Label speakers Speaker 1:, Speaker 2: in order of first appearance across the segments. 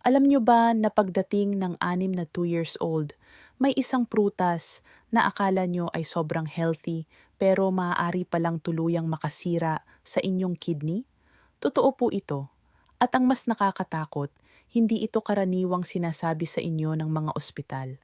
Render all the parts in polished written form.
Speaker 1: Alam nyo ba na pagdating ng 2 years old, may isang prutas na akala nyo ay sobrang healthy pero maaari palang tuluyang makasira sa inyong kidney? Totoo po ito. At ang mas nakakatakot, hindi ito karaniwang sinasabi sa inyo ng mga ospital.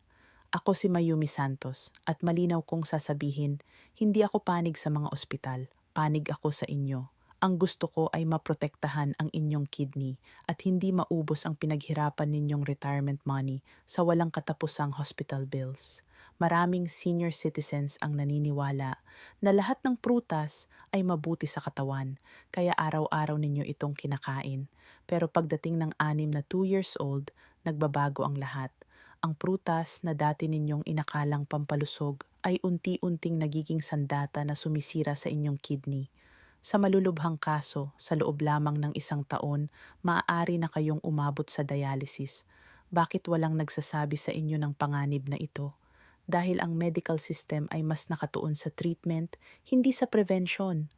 Speaker 1: Ako si Mayumi Santos at malinaw kong sasabihin, hindi ako panig sa mga ospital, panig ako sa inyo. Ang gusto ko ay maprotektahan ang inyong kidney at hindi maubos ang pinaghirapan ninyong retirement money sa walang katapusang hospital bills. Maraming senior citizens ang naniniwala na lahat ng prutas ay mabuti sa katawan, kaya araw-araw ninyo itong kinakain. Pero pagdating ng 2 years old, nagbabago ang lahat. Ang prutas na dati ninyong inakalang pampalusog ay unti-unting nagiging sandata na sumisira sa inyong kidney. Sa malulubhang kaso, sa loob lamang ng 1 taon, maaari na kayong umabot sa dialysis. Bakit walang nagsasabi sa inyo ng panganib na ito? Dahil ang medical system ay mas nakatuon sa treatment, hindi sa prevention.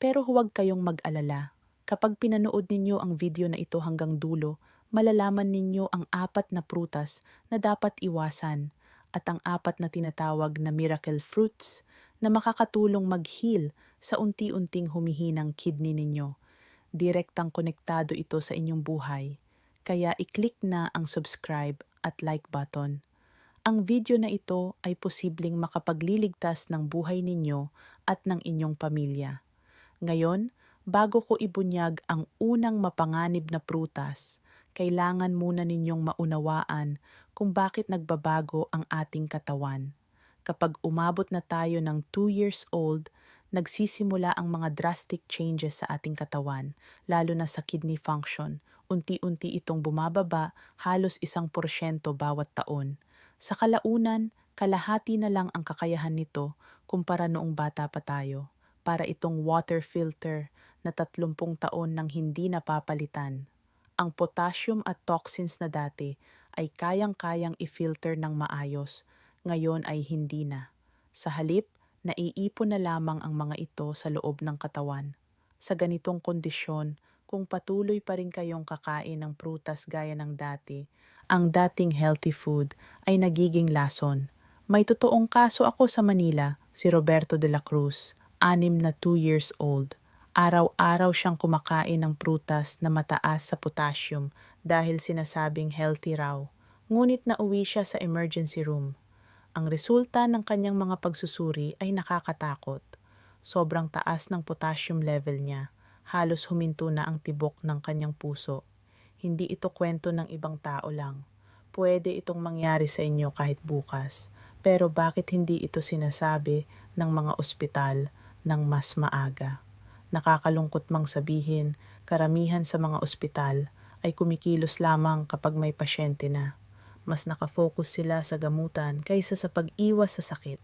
Speaker 1: Pero huwag kayong mag-alala. Kapag pinanood ninyo ang video na ito hanggang dulo, malalaman ninyo ang 4 na prutas na dapat iwasan at ang 4 na tinatawag na miracle fruits na makakatulong mag-heal sa unti-unting humihinang kidney ninyo. Direktang konektado ito sa inyong buhay. Kaya i-click na ang subscribe at like button. Ang video na ito ay posibleng makapagliligtas ng buhay ninyo at ng inyong pamilya. Ngayon, bago ko ibunyag ang unang mapanganib na prutas, kailangan muna ninyong maunawaan kung bakit nagbabago ang ating katawan. Kapag umabot na tayo ng 2 years old, nagsisimula ang mga drastic changes sa ating katawan, lalo na sa kidney function. Unti-unti itong bumababa, halos 1% bawat taon. Sa kalaunan, kalahati na lang ang kakayahan nito kumpara noong bata pa tayo. Para itong water filter na 30 taon nang hindi napapalitan. Ang potassium at toxins na dati ay kayang-kayang i-filter ng maayos, ngayon ay hindi na. Sa halip, naiipon na lamang ang mga ito sa loob ng katawan. Sa ganitong kondisyon, kung patuloy pa rin kayong kakain ng prutas gaya ng dati, ang dating healthy food ay nagiging lason. May totoong kaso ako sa Manila, si Roberto de la Cruz, 2 years old. Araw-araw siyang kumakain ng prutas na mataas sa potassium dahil sinasabing healthy raw. Ngunit nauwi siya sa emergency room. Ang resulta ng kanyang mga pagsusuri ay nakakatakot. Sobrang taas ng potassium level niya. Halos huminto na ang tibok ng kanyang puso. Hindi ito kwento ng ibang tao lang. Pwede itong mangyari sa inyo kahit bukas. Pero bakit hindi ito sinasabi ng mga ospital ng mas maaga? Nakakalungkot mang sabihin, karamihan sa mga ospital ay kumikilos lamang kapag may pasyente na. Mas nakafocus sila sa gamutan kaysa sa pag-iwas sa sakit.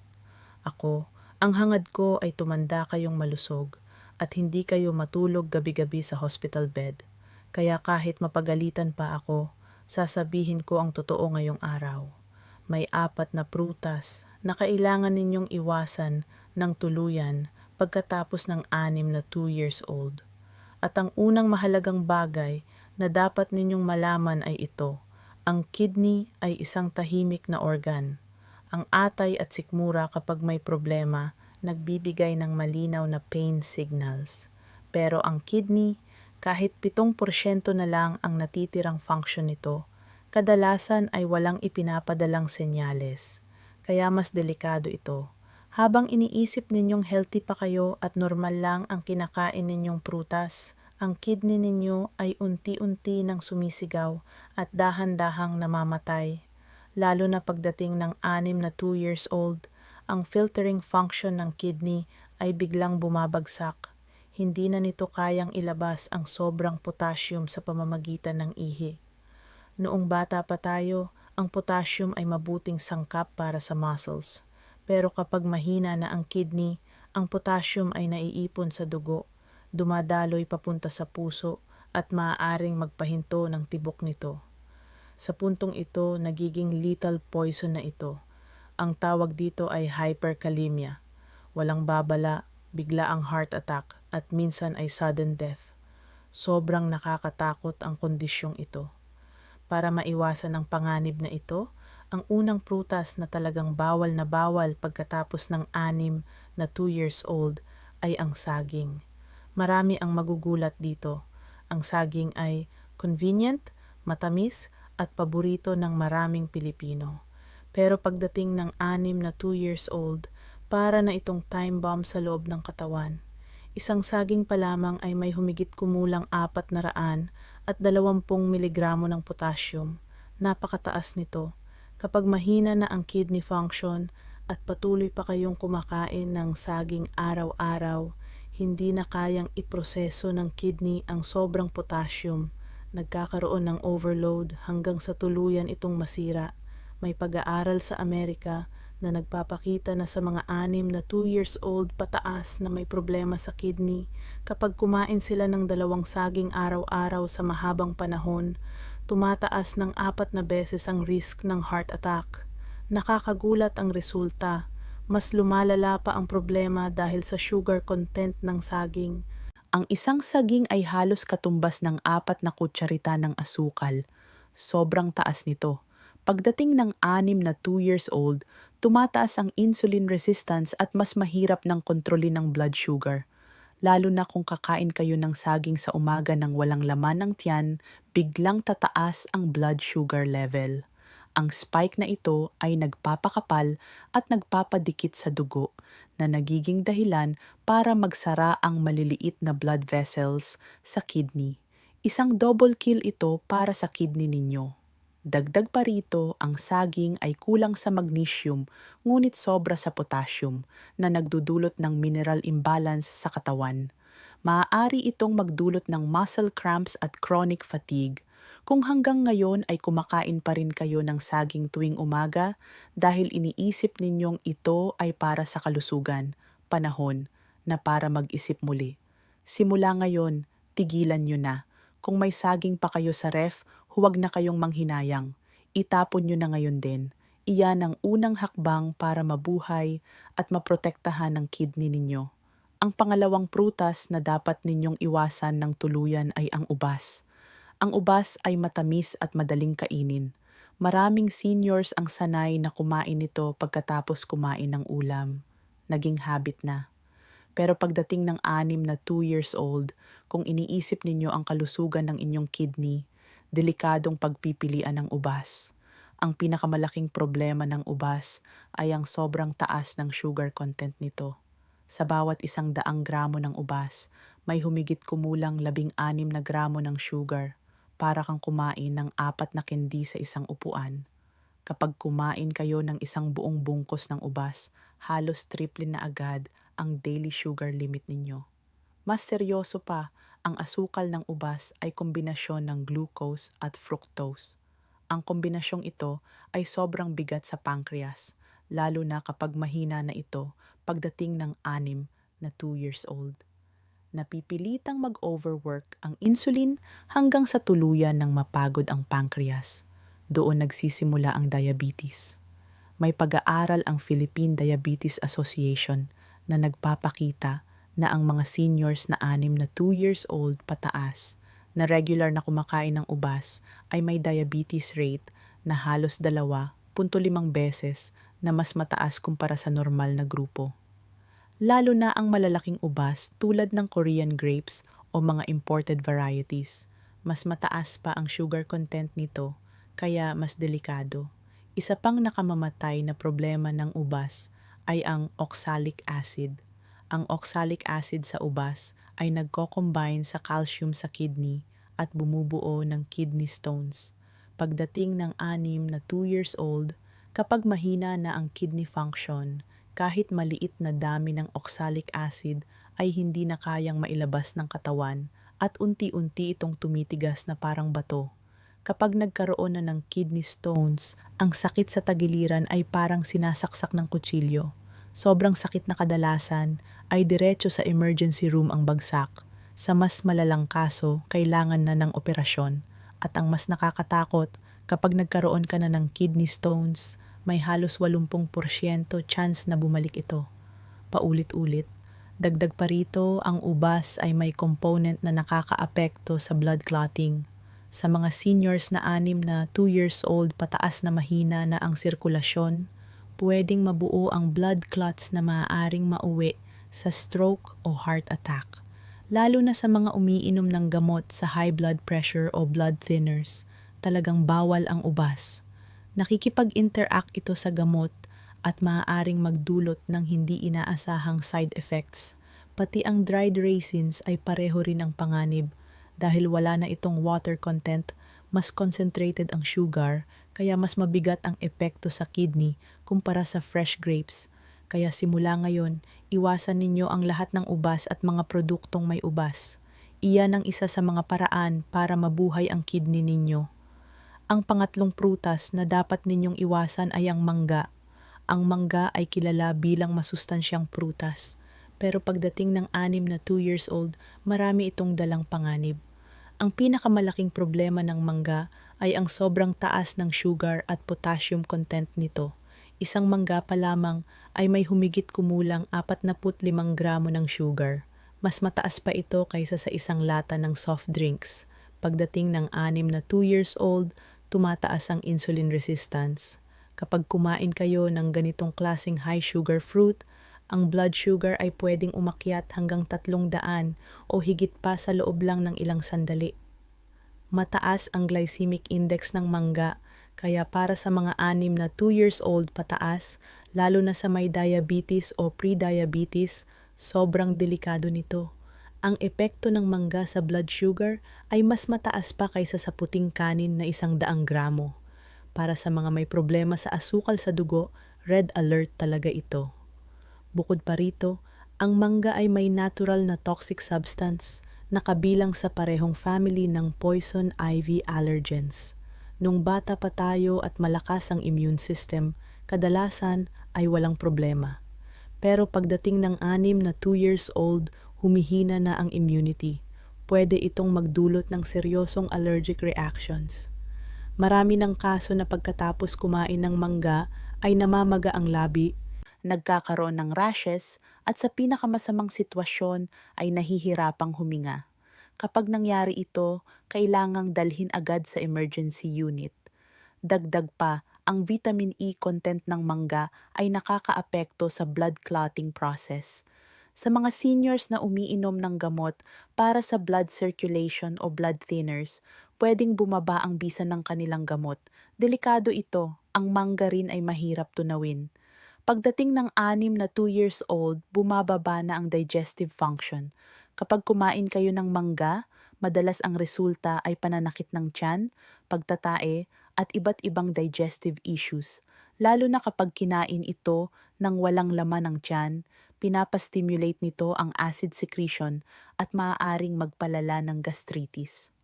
Speaker 1: Ako, ang hangad ko ay tumanda kayong malusog at hindi kayo matulog gabi-gabi sa hospital bed. Kaya kahit mapagalitan pa ako, sasabihin ko ang totoo ngayong araw. May 4 na prutas na kailangan ninyong iwasan ng tuluyan pagkatapos ng 2 years old. At ang unang mahalagang bagay na dapat ninyong malaman ay ito. Ang kidney ay isang tahimik na organ. Ang atay at sikmura kapag may problema, nagbibigay ng malinaw na pain signals. Pero ang kidney, kahit 7% na lang ang natitirang function nito, kadalasan ay walang ipinapadalang senyales. Kaya mas delikado ito. Habang iniisip ninyong healthy pa kayo at normal lang ang kinakain ninyong prutas, ang kidney ninyo ay unti-unti nang sumisigaw at dahan-dahang namamatay. Lalo na pagdating ng 2 years old, ang filtering function ng kidney ay biglang bumabagsak. Hindi na nito kayang ilabas ang sobrang potassium sa pamamagitan ng ihi. Noong bata pa tayo, ang potassium ay mabuting sangkap para sa muscles. Pero kapag mahina na ang kidney, ang potassium ay naiipon sa dugo, dumadaloy papunta sa puso at maaaring magpahinto ng tibok nito. Sa puntong ito, nagiging lethal poison na ito. Ang tawag dito ay hyperkalemia. Walang babala, bigla ang heart attack at minsan ay sudden death. Sobrang nakakatakot ang kondisyong ito. Para maiwasan ang panganib na ito, ang unang prutas na talagang bawal na bawal pagkatapos ng 2 years old ay ang saging. Marami ang magugulat dito. Ang saging ay convenient, matamis, at paborito ng maraming Pilipino. Pero pagdating ng 2 years old, para na itong time bomb sa loob ng katawan. Isang saging pa lamang ay may humigit kumulang 420 miligramo ng potassium. Napakataas nito. Kapag mahina na ang kidney function at patuloy pa kayong kumakain ng saging araw-araw, hindi na kayang iproseso ng kidney ang sobrang potassium. Nagkakaroon ng overload hanggang sa tuluyan itong masira. May pag-aaral sa Amerika na nagpapakita na sa mga 2 years old pataas na may problema sa kidney kapag kumain sila ng 2 saging araw-araw sa mahabang panahon, tumataas ng 4 beses ang risk ng heart attack. Nakakagulat ang resulta. Mas lumalala pa ang problema dahil sa sugar content ng saging. Ang isang saging ay halos katumbas ng 4 na kutsarita ng asukal. Sobrang taas nito. Pagdating ng 2 years old, tumataas ang insulin resistance at mas mahirap ng kontrolin ng blood sugar. Lalo na kung kakain kayo ng saging sa umaga ng walang laman ng tiyan, biglang tataas ang blood sugar level. Ang spike na ito ay nagpapakapal at nagpapadikit sa dugo na nagiging dahilan para magsara ang maliliit na blood vessels sa kidney. Isang double kill ito para sa kidney ninyo. Dagdag pa rito, ang saging ay kulang sa magnesium ngunit sobra sa potassium na nagdudulot ng mineral imbalance sa katawan. Maaari itong magdulot ng muscle cramps at chronic fatigue. Kung hanggang ngayon ay kumakain pa rin kayo ng saging tuwing umaga dahil iniisip ninyong ito ay para sa kalusugan, panahon na para mag-isip muli. Simula ngayon, tigilan nyo na. Kung may saging pa kayo sa ref, huwag na kayong manghinayang. Itapon nyo na ngayon din. Iyan ang unang hakbang para mabuhay at maprotektahan ang kidney ninyo. Ang pangalawang prutas na dapat ninyong iwasan ng tuluyan ay ang ubas. Ang ubas ay matamis at madaling kainin. Maraming seniors ang sanay na kumain nito pagkatapos kumain ng ulam. Naging habit na. Pero pagdating ng 2 years old, kung iniisip ninyo ang kalusugan ng inyong kidney, delikadong pagpipilian ng ubas. Ang pinakamalaking problema ng ubas ay ang sobrang taas ng sugar content nito. Sa bawat 100 gramo ng ubas, may humigit kumulang 16 na gramo ng sugar. Para kang kumain ng 4 na candy sa isang upuan. Kapag kumain kayo ng isang buong bungkos ng ubas, halos triple na agad ang daily sugar limit ninyo. Mas seryoso pa, ang asukal ng ubas ay kombinasyon ng glucose at fructose. Ang kombinasyong ito ay sobrang bigat sa pancreas, lalo na kapag mahina na ito pagdating ng 2 years old. Napipilitang mag-overwork ang insulin hanggang sa tuluyan ng mapagod ang pancreas. Doon nagsisimula ang diabetes. May pag-aaral ang Philippine Diabetes Association na nagpapakita na ang mga seniors na 2 years old pataas na regular na kumakain ng ubas ay may diabetes rate na halos 2.5 beses na mas mataas kumpara sa normal na grupo. Lalo na ang malalaking ubas tulad ng Korean grapes o mga imported varieties. Mas mataas pa ang sugar content nito, kaya mas delikado. Isa pang nakamamatay na problema ng ubas ay ang oxalic acid. Ang oxalic acid sa ubas ay nagko-combine sa calcium sa kidney at bumubuo ng kidney stones. Pagdating ng 2 years old, kapag mahina na ang kidney function, kahit maliit na dami ng oxalic acid ay hindi na kayang mailabas ng katawan at unti-unti itong tumitigas na parang bato. Kapag nagkaroon na ng kidney stones, ang sakit sa tagiliran ay parang sinasaksak ng kutsilyo. Sobrang sakit na kadalasan ay diretso sa emergency room ang bagsak. Sa mas malalang kaso, kailangan na ng operasyon. At ang mas nakakatakot, kapag nagkaroon ka na ng kidney stones, may halos 80% chance na bumalik ito. Paulit-ulit. Dagdag pa rito, ang ubas ay may component na nakakaapekto sa blood clotting. Sa mga seniors na 2 years old pataas na mahina na ang sirkulasyon, pwedeng mabuo ang blood clots na maaaring mauwi sa stroke o heart attack. Lalo na sa mga umiinom ng gamot sa high blood pressure o blood thinners, talagang bawal ang ubas. Nakikipag-interact ito sa gamot at maaaring magdulot ng hindi inaasahang side effects. Pati ang dried raisins ay pareho rin ang panganib dahil wala na itong water content, mas concentrated ang sugar, kaya mas mabigat ang epekto sa kidney kumpara sa fresh grapes. Kaya simula ngayon, iwasan ninyo ang lahat ng ubas at mga produktong may ubas. Iyan ang isa sa mga paraan para mabuhay ang kidney ninyo. Ang pangatlong prutas na dapat ninyong iwasan ay ang mangga. Ang mangga ay kilala bilang masustansyang prutas. Pero pagdating ng 2 years old, marami itong dalang panganib. Ang pinakamalaking problema ng mangga ay ang sobrang taas ng sugar at potassium content nito. Isang mangga pa lamang ay may humigit kumulang 45 gramo ng sugar. Mas mataas pa ito kaysa sa isang lata ng soft drinks. Pagdating ng 2 years old, tumataas ang insulin resistance. Kapag kumain kayo ng ganitong klaseng high sugar fruit, ang blood sugar ay pwedeng umakyat hanggang 300 o higit pa sa loob lang ng ilang sandali. Mataas ang glycemic index ng mangga, kaya para sa mga 2 years old pataas, lalo na sa may diabetes o pre-diabetes, sobrang delikado nito. Ang epekto ng mangga sa blood sugar ay mas mataas pa kaysa sa puting kanin na 100 gramo. Para sa mga may problema sa asukal sa dugo, red alert talaga ito. Bukod pa rito, ang mangga ay may natural na toxic substance na kabilang sa parehong family ng poison ivy allergens. Nung bata pa tayo at malakas ang immune system, kadalasan ay walang problema. Pero pagdating ng 2 years old, humihina na ang immunity. Pwede itong magdulot ng seryosong allergic reactions. Marami ng kaso na pagkatapos kumain ng mangga ay namamaga ang labi, nagkakaroon ng rashes, at sa pinakamasamang sitwasyon ay nahihirapang huminga. Kapag nangyari ito, kailangang dalhin agad sa emergency unit. Dagdag pa, ang vitamin E content ng mangga ay nakakaapekto sa blood clotting process. Sa mga seniors na umiinom ng gamot para sa blood circulation o blood thinners, pwedeng bumaba ang bisa ng kanilang gamot. Delikado ito, ang mangga rin ay mahirap tunawin. Pagdating ng 2 years old, bumababa na ang digestive function. Kapag kumain kayo ng mangga, madalas ang resulta ay pananakit ng tiyan, pagtatae, at iba't ibang digestive issues. Lalo na kapag kinain ito ng walang laman ng tiyan, pinapastimulate nito ang acid secretion at maaaring magpalala ng gastritis.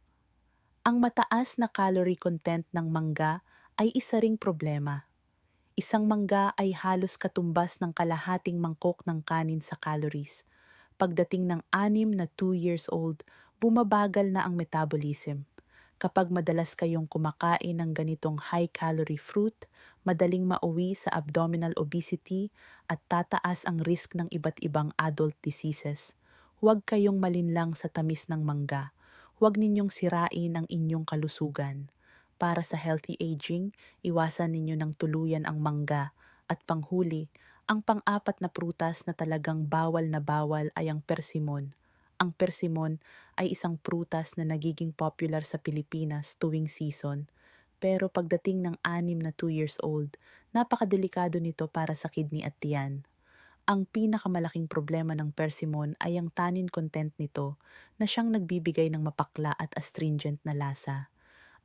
Speaker 1: Ang mataas na calorie content ng mangga ay isa ring problema. Isang mangga ay halos katumbas ng kalahating mangkok ng kanin sa calories. Pagdating ng 2 years old, bumabagal na ang metabolism. Kapag madalas kayong kumakain ng ganitong high-calorie fruit, madaling mauwi sa abdominal obesity at tataas ang risk ng iba't ibang adult diseases. Huwag kayong malinlang sa tamis ng mangga. Huwag ninyong sirain ang inyong kalusugan. Para sa healthy aging, iwasan ninyo ng tuluyan ang mangga. At panghuli, ang pang-apat na prutas na talagang bawal na bawal ay ang persimon. Ang persimon ay isang prutas na nagiging popular sa Pilipinas tuwing season. Pero pagdating ng 2 years old, napakadelikado nito para sa kidney at tiyan. Ang pinakamalaking problema ng persimon ay ang tannin content nito na siyang nagbibigay ng mapakla at astringent na lasa.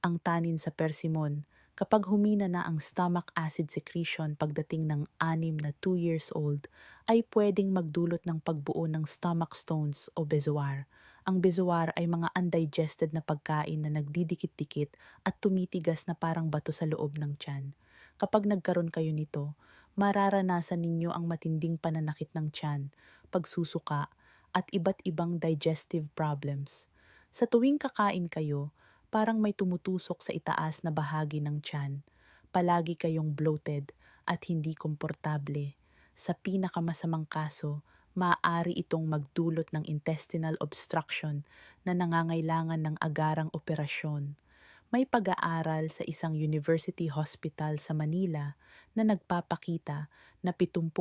Speaker 1: Ang tannin sa persimon, kapag humina na ang stomach acid secretion pagdating ng 2 years old, ay pwedeng magdulot ng pagbuo ng stomach stones o bezoar. Ang bezoar ay mga undigested na pagkain na nagdidikit-dikit at tumitigas na parang bato sa loob ng tiyan. Kapag nagkaroon kayo nito, mararanasan ninyo ang matinding pananakit ng tiyan, pagsusuka, at iba't ibang digestive problems. Sa tuwing kakain kayo, parang may tumutusok sa itaas na bahagi ng tiyan. Palagi kayong bloated at hindi komportable. Sa pinakamasamang kaso, maaari itong magdulot ng intestinal obstruction na nangangailangan ng agarang operasyon. May pag-aaral sa isang university hospital sa Manila na nagpapakita na 70%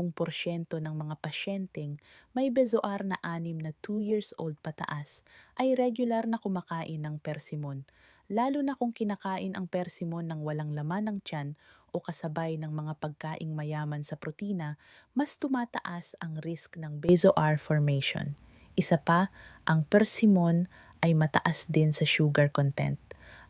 Speaker 1: ng mga pasyenteng may bezoar na 2 years old pataas ay regular na kumakain ng persimon, lalo na kung kinakain ang persimon ng walang laman ng tiyan o kasabay ng mga pagkaing mayaman sa protina, mas tumataas ang risk ng bezoar formation. Isa pa, ang persimon ay mataas din sa sugar content.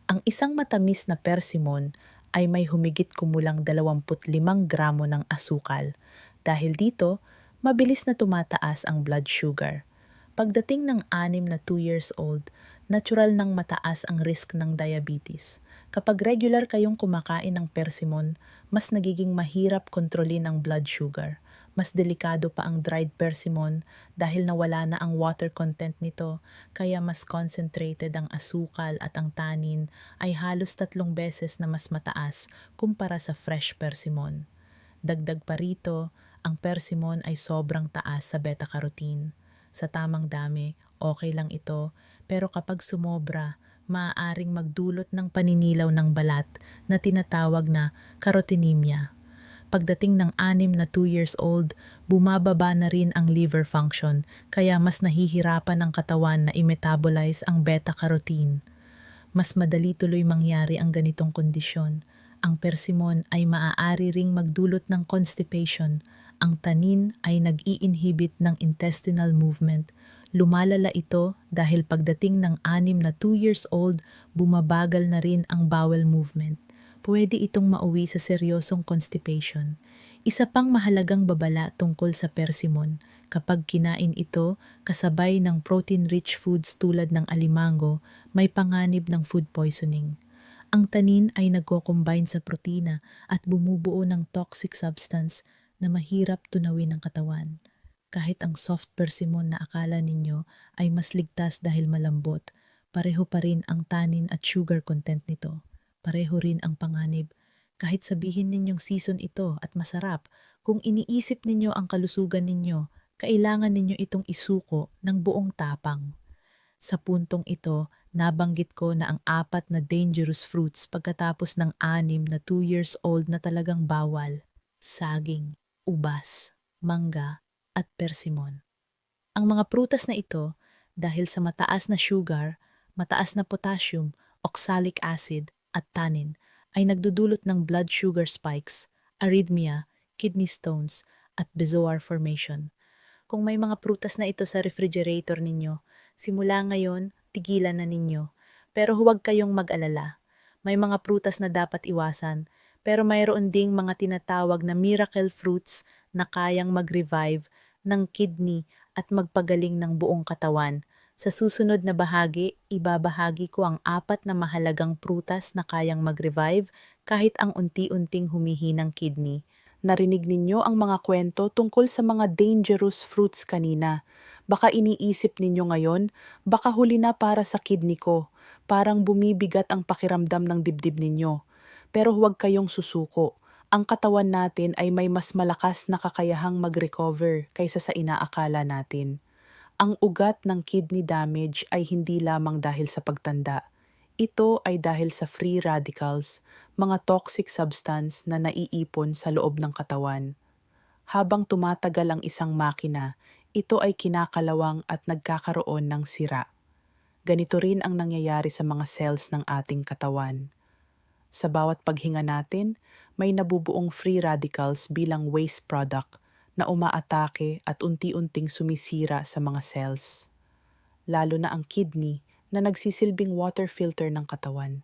Speaker 1: Ang isang matamis na persimon ay may humigit kumulang 25 gramo ng asukal. Dahil dito, mabilis na tumataas ang blood sugar. Pagdating ng 2 years old, natural nang mataas ang risk ng diabetes. Kapag regular kayong kumakain ng persimon, mas nagiging mahirap kontrolin ang blood sugar. Mas delikado pa ang dried persimmon dahil nawala na ang water content nito, kaya mas concentrated ang asukal at ang tannin ay halos 3 beses na mas mataas kumpara sa fresh persimmon. Dagdag pa rito, ang persimmon ay sobrang taas sa beta-carotene. Sa tamang dami, okay lang ito, pero kapag sumobra, maaaring magdulot ng paninilaw ng balat na tinatawag na carotenemia. Pagdating ng 2 years old, bumababa na rin ang liver function, kaya mas nahihirapan ang katawan na i-metabolize ang beta-carotene. Mas madali tuloy mangyari ang ganitong kondisyon. Ang persimmon ay maaari ring magdulot ng constipation. Ang tanin ay nag-i-inhibit ng intestinal movement. Lumalala ito dahil pagdating ng 2 years old, bumabagal na rin ang bowel movement. Pwede itong mauwi sa seryosong constipation. Isa pang mahalagang babala tungkol sa persimmon, kapag kinain ito kasabay ng protein-rich foods tulad ng alimango, may panganib ng food poisoning. Ang tanin ay nagko-combine sa protina at bumubuo ng toxic substance na mahirap tunawin ng katawan. Kahit ang soft persimmon na akala ninyo ay mas ligtas dahil malambot, pareho pa rin ang tannin at sugar content nito. Pareho rin ang panganib. Kahit sabihin ninyong season ito at masarap, kung iniisip ninyo ang kalusugan ninyo, kailangan ninyo itong isuko ng buong tapang. Sa puntong ito, nabanggit ko na ang 4 na dangerous fruits pagkatapos ng 6 na 2 years old na talagang bawal: saging, ubas, mangga, at persimmon. Ang mga prutas na ito, dahil sa mataas na sugar, mataas na potassium, oxalic acid, at tannin, ay nagdudulot ng blood sugar spikes, arrhythmia, kidney stones, at bezoar formation. Kung may mga prutas na ito sa refrigerator ninyo, simula ngayon, tigilan na ninyo. Pero huwag kayong mag-alala. May mga prutas na dapat iwasan, pero mayroon ding mga tinatawag na miracle fruits na kayang mag-revive ng kidney at magpagaling ng buong katawan. Sa susunod na bahagi, ibabahagi ko ang 4 na mahalagang prutas na kayang mag-revive kahit ang unti-unting humihinang kidney. Narinig ninyo ang mga kwento tungkol sa mga dangerous fruits kanina. Baka iniisip ninyo ngayon, baka huli na para sa kidney ko. Parang bumibigat ang pakiramdam ng dibdib ninyo. Pero huwag kayong susuko. Ang katawan natin ay may mas malakas na kakayahang mag-recover kaysa sa inaakala natin. Ang ugat ng kidney damage ay hindi lamang dahil sa pagtanda. Ito ay dahil sa free radicals, mga toxic substance na naiipon sa loob ng katawan. Habang tumatagal ang isang makina, ito ay kinakalawang at nagkakaroon ng sira. Ganito rin ang nangyayari sa mga cells ng ating katawan. Sa bawat paghinga natin, may nabubuong free radicals bilang waste product na umaatake at unti-unting sumisira sa mga cells. Lalo na ang kidney na nagsisilbing water filter ng katawan.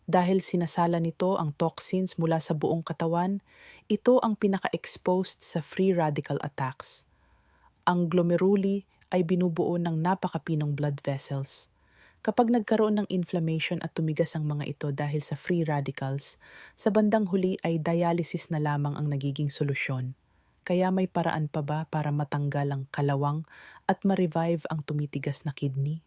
Speaker 1: Dahil sinasala nito ang toxins mula sa buong katawan, ito ang pinaka-exposed sa free radical attacks. Ang glomeruli ay binubuo ng napakapinong blood vessels. Kapag nagkaroon ng inflammation at tumigas ang mga ito dahil sa free radicals, sa bandang huli ay dialysis na lamang ang nagiging solusyon. Kaya may paraan pa ba para matanggal ang kalawang at ma-revive ang tumitigas na kidney?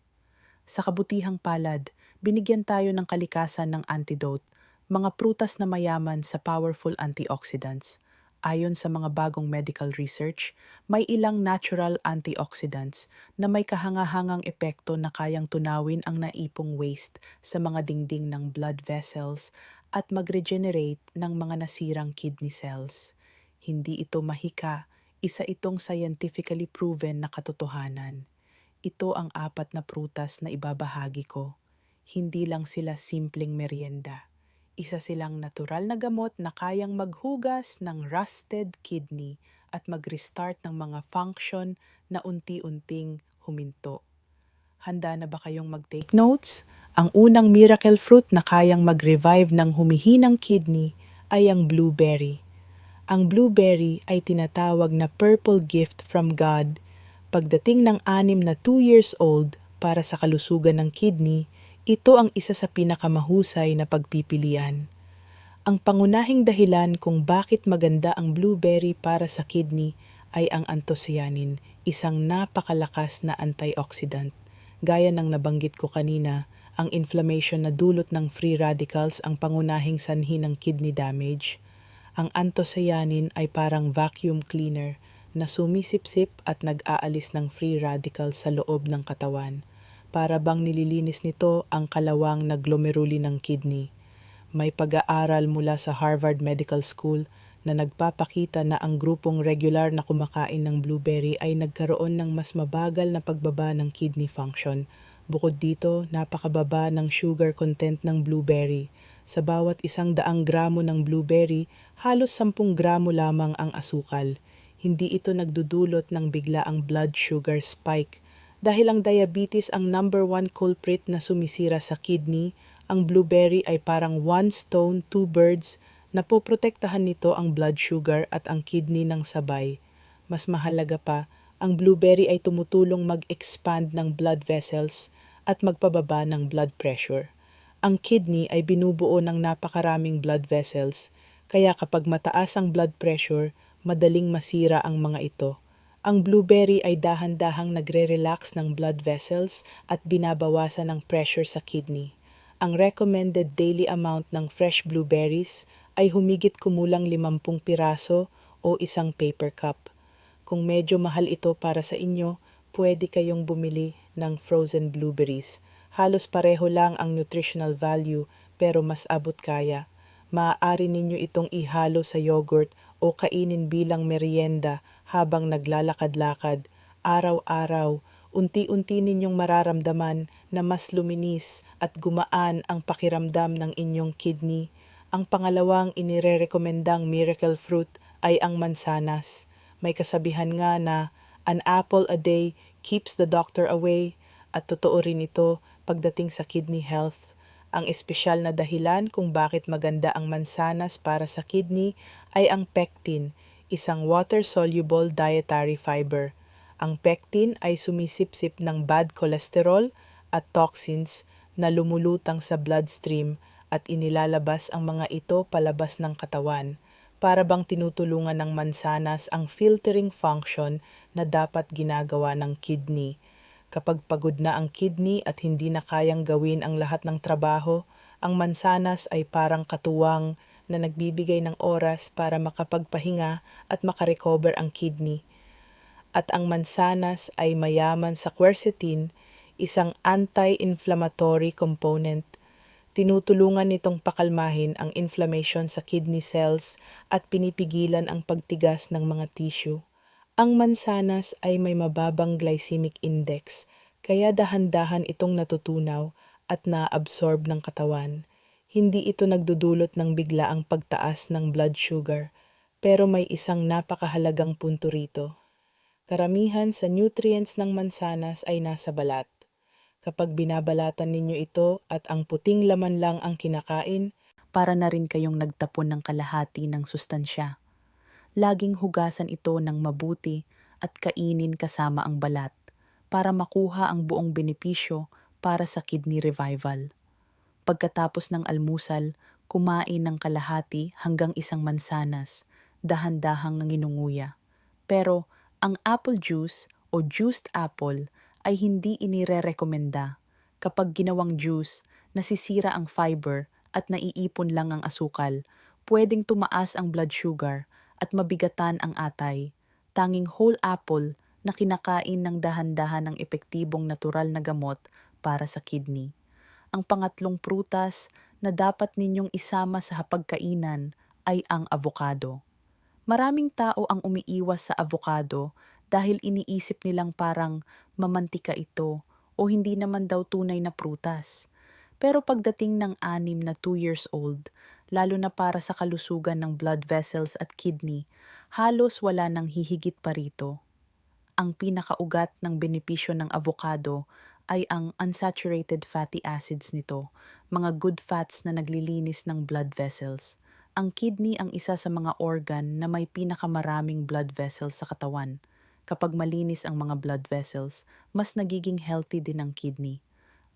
Speaker 1: Sa kabutihang palad, binigyan tayo ng kalikasan ng antidote, mga prutas na mayaman sa powerful antioxidants. Ayon sa mga bagong medical research, may ilang natural antioxidants na may kahangahangang epekto na kayang tunawin ang naipong waste sa mga dingding ng blood vessels at mag-regenerate ng mga nasirang kidney cells. Hindi ito mahika, isa itong scientifically proven na katotohanan. Ito ang 4 na prutas na ibabahagi ko. Hindi lang sila simpleng merienda. Isa silang natural na gamot na kayang maghugas ng rusted kidney at mag-restart ng mga function na unti-unting huminto. Handa na ba kayong mag-take notes? Ang unang miracle fruit na kayang mag-revive ng humihinang kidney ay ang blueberry. Ang blueberry ay tinatawag na purple gift from God. Pagdating ng 2 years old para sa kalusugan ng kidney, ito ang isa sa pinakamahusay na pagpipilian. Ang pangunahing dahilan kung bakit maganda ang blueberry para sa kidney ay ang anthocyanin, isang napakalakas na antioxidant. Gaya ng nabanggit ko kanina, ang inflammation na dulot ng free radicals ang pangunahing sanhi ng kidney damage. Ang anthocyanin ay parang vacuum cleaner na sumisipsip at nag-aalis ng free radicals sa loob ng katawan. Para bang nililinis nito ang kalawang na glomeruli ng kidney. May pag-aaral mula sa Harvard Medical School na nagpapakita na ang grupong regular na kumakain ng blueberry ay nagkaroon ng mas mabagal na pagbaba ng kidney function. Bukod dito, napakababa ng sugar content ng blueberry. Sa bawat 100 gramo ng blueberry, halos 10 gramo lamang ang asukal. Hindi ito nagdudulot ng biglaang blood sugar spike. Dahil ang diabetes ang number 1 culprit na sumisira sa kidney, ang blueberry ay parang 1 stone, 2 birds na poprotektahan nito ang blood sugar at ang kidney ng sabay. Mas mahalaga pa, ang blueberry ay tumutulong mag-expand ng blood vessels at magpababa ng blood pressure. Ang kidney ay binubuo ng napakaraming blood vessels, kaya kapag mataas ang blood pressure, madaling masira ang mga ito. Ang blueberry ay dahan-dahang nagre-relax ng blood vessels at binabawasan ng pressure sa kidney. Ang recommended daily amount ng fresh blueberries ay humigit kumulang 50 piraso o 1 paper cup. Kung medyo mahal ito para sa inyo, pwede kayong bumili ng frozen blueberries. Halos pareho lang ang nutritional value pero mas abot kaya. Maaari ninyo itong ihalo sa yogurt o kainin bilang merienda habang naglalakad-lakad. Araw-araw, unti-unti ninyong mararamdaman na mas luminis at gumaan ang pakiramdam ng inyong kidney. Ang pangalawang inirerekomendang miracle fruit ay ang mansanas. May kasabihan nga na an apple a day keeps the doctor away at totoo rin ito pagdating sa kidney health. Ang espesyal na dahilan kung bakit maganda ang mansanas para sa kidney ay ang pectin, isang water-soluble dietary fiber. Ang pectin ay sumisipsip ng bad cholesterol at toxins na lumulutang sa bloodstream at inilalabas ang mga ito palabas ng katawan. Para bang tinutulungan ng mansanas ang filtering function na dapat ginagawa ng kidney. Kapag pagod na ang kidney at hindi na kayang gawin ang lahat ng trabaho, ang mansanas ay parang katuwang na nagbibigay ng oras para makapagpahinga at makarecover ang kidney. At ang mansanas ay mayaman sa quercetin, isang anti-inflammatory component. Tinutulungan nitong pakalmahin ang inflammation sa kidney cells at pinipigilan ang pagtigas ng mga tissue. Ang mansanas ay may mababang glycemic index, kaya dahan-dahan itong natutunaw at naabsorb ng katawan. Hindi ito nagdudulot ng biglaang pagtaas ng blood sugar, pero may isang napakahalagang punto rito. Karamihan sa nutrients ng mansanas ay nasa balat. Kapag binabalatan ninyo ito at ang puting laman lang ang kinakain, para na rin kayong nagtapon ng kalahati ng sustansya. Laging hugasan ito ng mabuti at kainin kasama ang balat para makuha ang buong benepisyo para sa kidney revival. Pagkatapos ng almusal, kumain ng kalahati hanggang 1 mansanas, dahan-dahang nginunguya. Pero ang apple juice o juiced apple ay hindi inirerekomenda. Kapag ginawang juice, nasisira ang fiber at naiipon lang ang asukal, pwedeng tumaas ang blood sugar at mabigatan ang atay. Tanging whole apple na kinakain ng dahan-dahan ng epektibong natural na gamot para sa kidney. Ang pangatlong prutas na dapat ninyong isama sa hapagkainan ay ang avocado. Maraming tao ang umiiwas sa avocado dahil iniisip nilang parang mamantika ito o hindi naman daw tunay na prutas. Pero pagdating ng 6 na 2 years old, lalo na para sa kalusugan ng blood vessels at kidney, halos wala nang hihigit pa rito. Ang pinakaugat ng benepisyo ng avocado ay ang unsaturated fatty acids nito, mga good fats na naglilinis ng blood vessels. Ang kidney ang isa sa mga organ na may pinakamaraming blood vessels sa katawan. Kapag malinis ang mga blood vessels, mas nagiging healthy din ang kidney.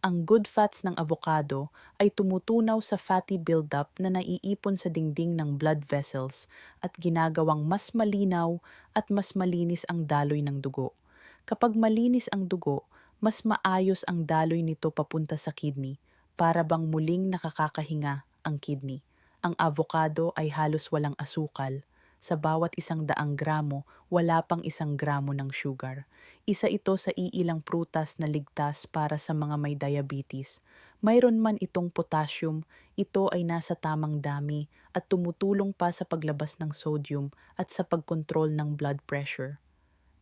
Speaker 1: Ang good fats ng avocado ay tumutunaw sa fatty buildup na naiipon sa dingding ng blood vessels at ginagawang mas malinaw at mas malinis ang daloy ng dugo. Kapag malinis ang dugo, mas maayos ang daloy nito papunta sa kidney para bang muling nakakakahinga ang kidney. Ang avocado ay halos walang asukal. Sa bawat 100 gramo, wala pang 1 gramo ng sugar. Isa ito sa iilang prutas na ligtas para sa mga may diabetes. Mayroon man itong potassium, ito ay nasa tamang dami at tumutulong pa sa paglabas ng sodium at sa pagkontrol ng blood pressure.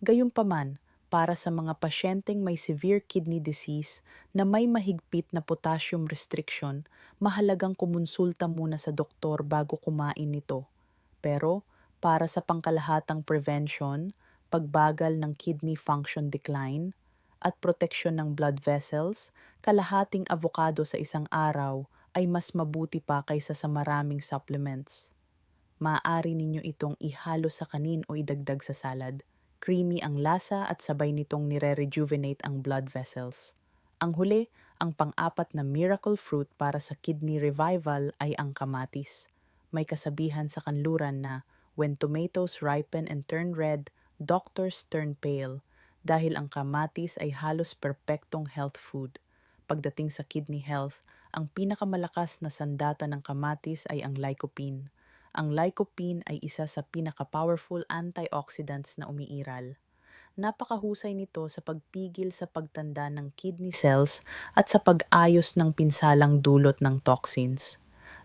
Speaker 1: Gayunpaman, para sa mga pasyenteng may severe kidney disease na may mahigpit na potassium restriction, mahalagang kumonsulta muna sa doktor bago kumain nito. Pero, para sa pangkalahatang prevention, pagbagal ng kidney function decline, at proteksyon ng blood vessels, kalahating avocado sa isang araw ay mas mabuti pa kaysa sa maraming supplements. Maaari ninyo itong ihalo sa kanin o idagdag sa salad. Creamy ang lasa at sabay nitong nire-rejuvenate ang blood vessels. Ang huli, ang pang-apat na miracle fruit para sa kidney revival ay ang kamatis. May kasabihan sa kanluran na, when tomatoes ripen and turn red, doctors turn pale, dahil ang kamatis ay halos perpektong health food. Pagdating sa kidney health, ang pinakamalakas na sandata ng kamatis ay ang lycopene. Ang lycopene ay isa sa pinaka-powerful antioxidants na umiiral. Napakahusay nito sa pagpigil sa pagtanda ng kidney cells at sa pag-ayos ng pinsalang dulot ng toxins.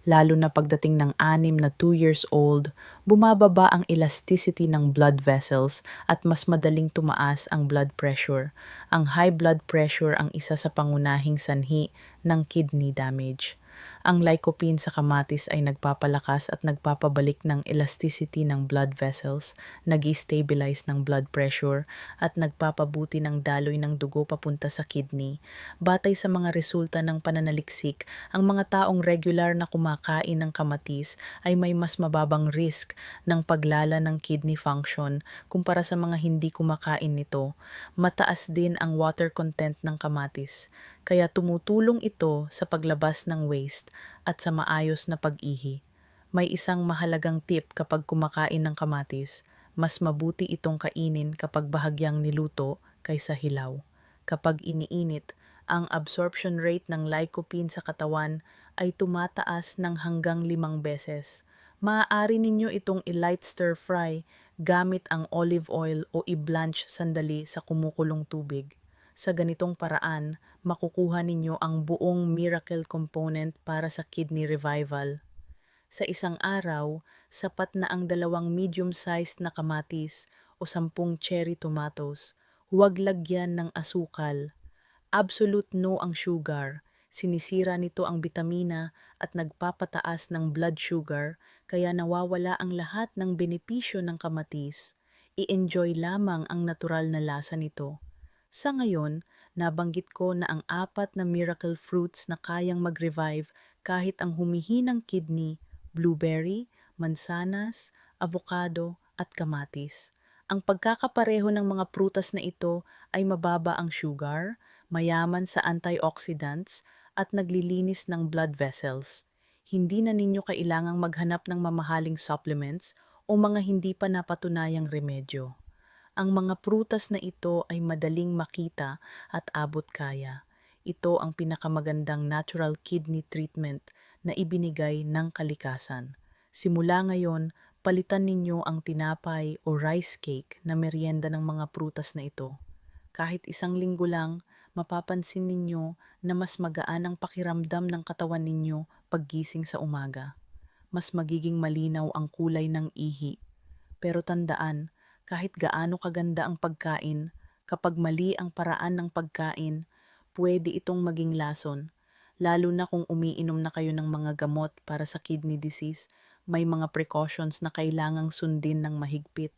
Speaker 1: Lalo na pagdating ng 6 na 2 years old, bumababa ang elasticity ng blood vessels at mas madaling tumaas ang blood pressure. Ang high blood pressure ang isa sa pangunahing sanhi ng kidney damage. Ang lycopene sa kamatis ay nagpapalakas at nagpapabalik ng elasticity ng blood vessels, nag-stabilize ng blood pressure, at nagpapabuti ng daloy ng dugo papunta sa kidney. Batay sa mga resulta ng pananaliksik, ang mga taong regular na kumakain ng kamatis ay may mas mababang risk ng paglala ng kidney function kumpara sa mga hindi kumakain nito. Mataas din ang water content ng kamatis, kaya tumutulong ito sa paglabas ng waste at sa maayos na pag-ihi. May isang mahalagang tip kapag kumakain ng kamatis, mas mabuti itong kainin kapag bahagyang niluto kaysa hilaw. Kapag iniinit, ang absorption rate ng lycopene sa katawan ay tumataas ng hanggang 5 beses. Maaari ninyo itong i-light stir fry gamit ang olive oil o i-blanch sandali sa kumukulong tubig. Sa ganitong paraan, makukuha ninyo ang buong miracle component para sa kidney revival. Sa isang araw, sapat na ang 2 medium-sized na kamatis o 10 cherry tomatoes. Huwag lagyan ng asukal. Absolute no ang sugar. Sinisira nito ang bitamina at nagpapataas ng blood sugar, kaya nawawala ang lahat ng benepisyo ng kamatis. I-enjoy lamang ang natural na lasa nito. Sa ngayon, nabanggit ko na ang 4 na miracle fruits na kayang mag-revive kahit ang humihinang kidney, blueberry, mansanas, avocado at kamatis. Ang pagkakapareho ng mga prutas na ito ay mababa ang sugar, mayaman sa antioxidants at naglilinis ng blood vessels. Hindi na ninyo kailangang maghanap ng mamahaling supplements o mga hindi pa napatunayang remedyo. Ang mga prutas na ito ay madaling makita at abot kaya. Ito ang pinakamagandang natural kidney treatment na ibinigay ng kalikasan. Simula ngayon, Palitan ninyo ang tinapay o rice cake na merienda ng mga prutas na ito. Kahit isang linggo lang, mapapansin ninyo na mas magaan ang pakiramdam ng katawan ninyo paggising sa umaga. Mas magiging malinaw ang kulay ng ihi. Pero tandaan, kahit gaano kaganda ang pagkain, kapag mali ang paraan ng pagkain, pwede itong maging lason. Lalo na kung umiinom na kayo ng mga gamot para sa kidney disease, may mga precautions na kailangang sundin ng mahigpit.